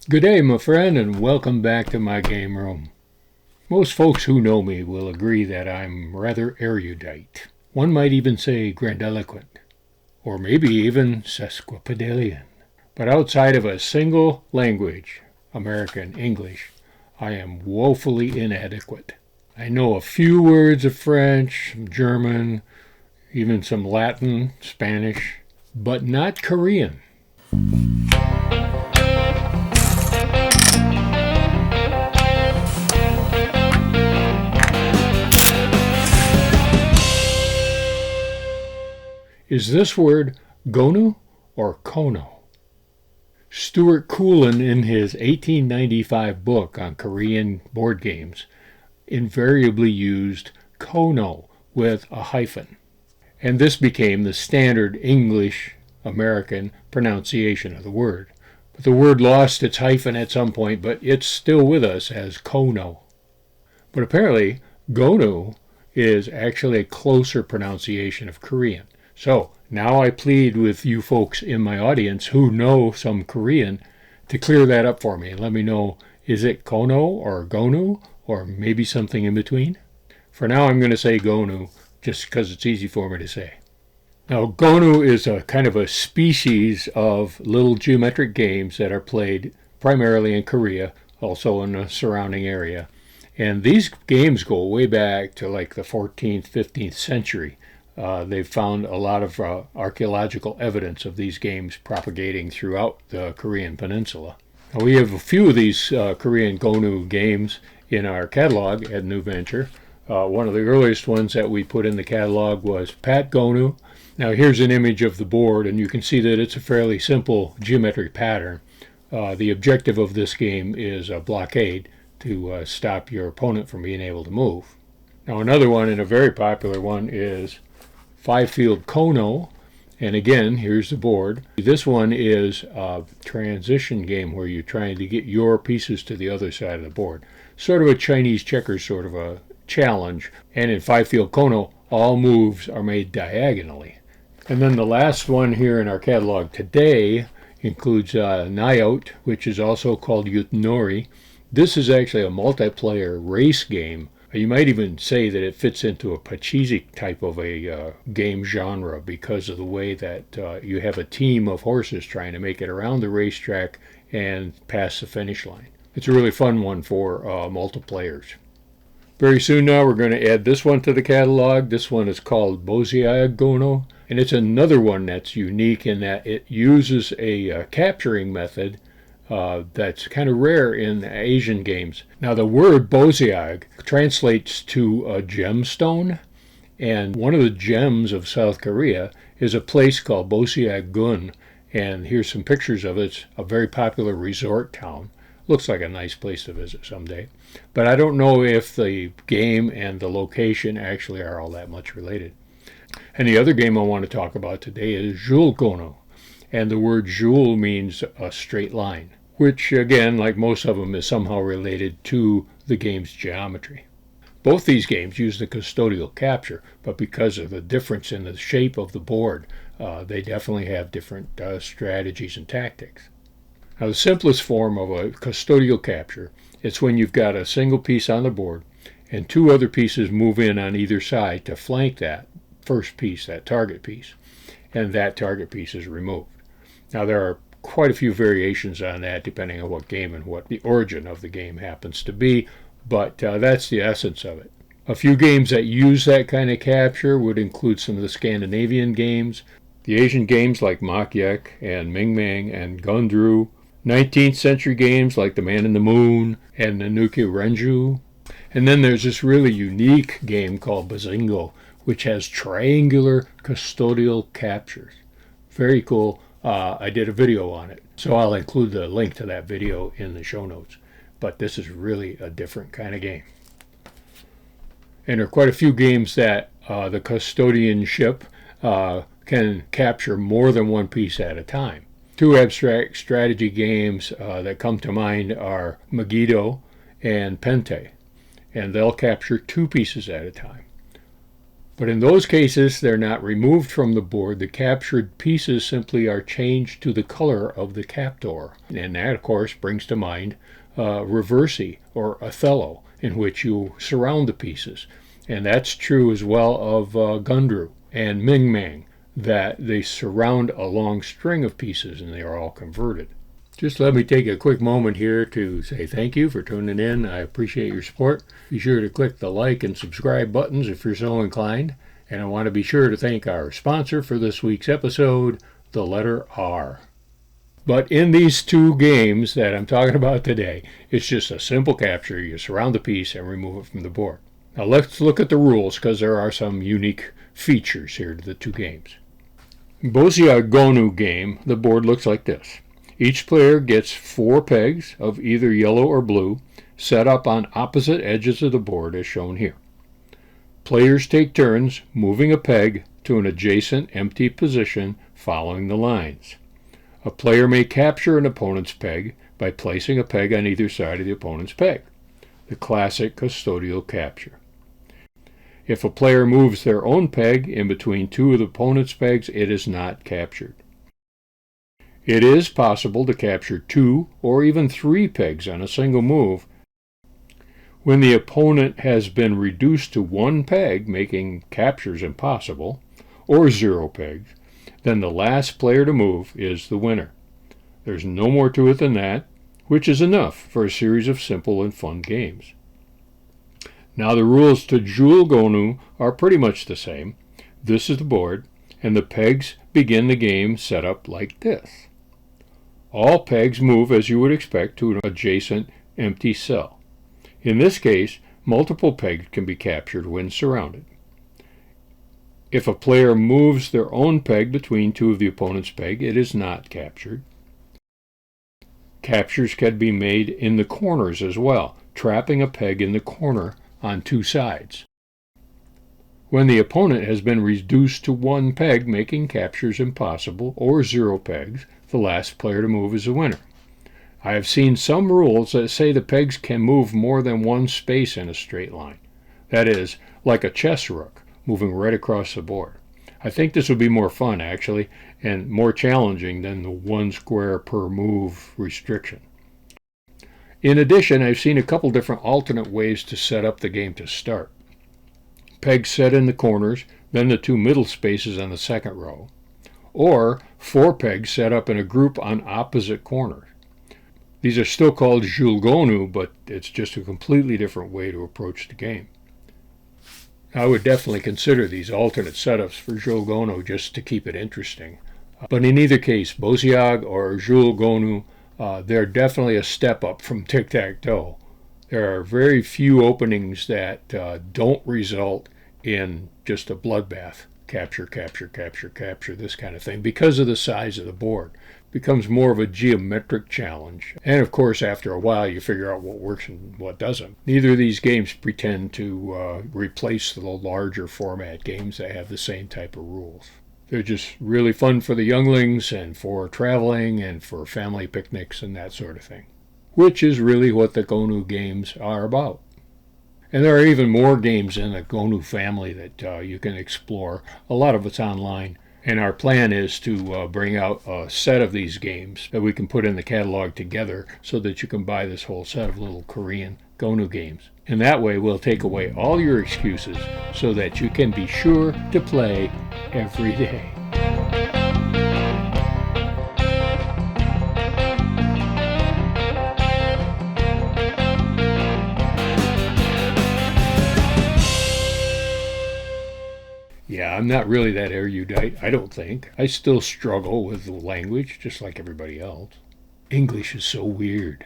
Good day, my friend, and welcome back to my game room. Most folks who know me will agree that I'm rather erudite. One might even say grandiloquent, or maybe even sesquipedalian. But outside of a single language, American English, I am woefully inadequate. I know a few words of French, some German, even some Latin, Spanish, but not Korean. Is this word Gonu or Kono? Stuart Coolin, in his 1895 book on Korean board games, invariably used Kono with a hyphen. And this became the standard English American pronunciation of the word. But the word lost its hyphen at some point, but it's still with us as Kono. But apparently, Gonu is actually a closer pronunciation of Korean. So now I plead with you folks in my audience who know some Korean to clear that up for me and let me know, is it Kono or Gonu or maybe something in between? For now, I'm going to say Gonu just because it's easy for me to say. Now, Gonu is a kind of a species of little geometric games that are played primarily in Korea, also in the surrounding area. And these games go way back to like the 14th, 15th century. They've found a lot of archaeological evidence of these games propagating throughout the Korean peninsula. Now, we have a few of these Korean Gonu games in our catalog at NewVenture. One of the earliest ones that we put in the catalog was Pat Gonu. Now here's an image of the board, and you can see that it's a fairly simple geometric pattern. The objective of this game is a blockade to stop your opponent from being able to move. Now another one, and a very popular one, is Five-Field Kono, and again, here's the board. This one is a transition game where you're trying to get your pieces to the other side of the board. Sort of a Chinese checkers sort of a challenge, and in Five-Field Kono, all moves are made diagonally. And then the last one here in our catalog today includes Nyout, which is also called Yutnori. This is actually a multiplayer race game. You might even say that it fits into a Pachisi type of a game genre because of the way that you have a team of horses trying to make it around the racetrack and past the finish line. It's a really fun one for multiplayers. Very soon now we're going to add this one to the catalog. This one is called Boseog Gono, and it's another one that's unique in that it uses a capturing method that's kind of rare in Asian games. Now the word Boseog translates to a gemstone, and one of the gems of South Korea is a place called Boseog-gun, and here's some pictures of it. It's a very popular resort town. Looks like a nice place to visit someday. But I don't know if the game and the location actually are all that much related. And the other game I want to talk about today is Jeel Gono. And the word Jeel means a straight line, which again, like most of them, is somehow related to the game's geometry. Both these games use the custodial capture, but because of the difference in the shape of the board, they definitely have different strategies and tactics. Now, the simplest form of a custodial capture is when you've got a single piece on the board and two other pieces move in on either side to flank that first piece, that target piece, and that target piece is removed. Now, there are quite a few variations on that depending on what game and what the origin of the game happens to be, but that's the essence of it. A few games that use that kind of capture would include some of the Scandinavian games, the Asian games like Makyek and Ming Mang and Gundru, 19th century games like The Man in the Moon and Nanuki Renju. And then there's this really unique game called Bazingo, which has triangular custodial captures. Very cool. I did a video on it, so I'll include the link to that video in the show notes. But this is really a different kind of game. And there are quite a few games that the custodianship can capture more than one piece at a time. Two abstract strategy games that come to mind are Megiddo and Pente, and they'll capture two pieces at a time. But in those cases, they're not removed from the board. The captured pieces simply are changed to the color of the captor. And that, of course, brings to mind reversi or Othello, in which you surround the pieces. And that's true as well of Gundru and Ming Mang, that they surround a long string of pieces and they are all converted. Just let me take a quick moment here to say thank you for tuning in. I appreciate your support. Be sure to click the like and subscribe buttons if you're so inclined. And I want to be sure to thank our sponsor for this week's episode, the letter R. But in these two games that I'm talking about today, it's just a simple capture. You surround the piece and remove it from the board. Now let's look at the rules, because there are some unique features here to the two games. In Boseog Gonu game, the board looks like this. Each player gets 4 pegs of either yellow or blue set up on opposite edges of the board as shown here. Players take turns moving a peg to an adjacent empty position following the lines. A player may capture an opponent's peg by placing a peg on either side of the opponent's peg, the classic custodial capture. If a player moves their own peg in between 2 of the opponent's pegs, it is not captured. It is possible to capture 2 or even 3 pegs on a single move. When the opponent has been reduced to 1 peg, making captures impossible, or 0 pegs, then the last player to move is the winner. There's no more to it than that, which is enough for a series of simple and fun games. Now the rules to Jeel Gonu are pretty much the same. This is the board, and the pegs begin the game set up like this. All pegs move as you would expect to an adjacent empty cell. In this case, multiple pegs can be captured when surrounded. If a player moves their own peg between 2 of the opponent's peg, it is not captured. Captures can be made in the corners as well, trapping a peg in the corner on 2 sides. When the opponent has been reduced to 1 peg, making captures impossible, or 0 pegs, the last player to move is the winner. I have seen some rules that say the pegs can move more than 1 space in a straight line. That is, like a chess rook, moving right across the board. I think this would be more fun, actually, and more challenging than the 1 square per move restriction. In addition, I've seen a couple different alternate ways to set up the game to start. Pegs set in the corners, then the 2 middle spaces on the second row, or 4 pegs set up in a group on opposite corners. These are still called Jeel Gonu, but it's just a completely different way to approach the game. I would definitely consider these alternate setups for Jeel Gonu just to keep it interesting. But in either case, Boseog or Jeel Gonu, they're definitely a step up from tic-tac-toe. There are very few openings that don't result in just a bloodbath. Capture, capture, capture, capture, this kind of thing. Because of the size of the board, it becomes more of a geometric challenge. And of course, after a while, you figure out what works and what doesn't. Neither of these games pretend to replace the larger format games that have the same type of rules. They're just really fun for the younglings and for traveling and for family picnics and that sort of thing, which is really what the Gonu games are about. And there are even more games in the Gonu family that you can explore. A lot of it's online. And our plan is to bring out a set of these games that we can put in the catalog together so that you can buy this whole set of little Korean Gonu games. And that way we'll take away all your excuses so that you can be sure to play every day. Yeah, I'm not really that erudite, I don't think. I still struggle with the language, just like everybody else. English is so weird.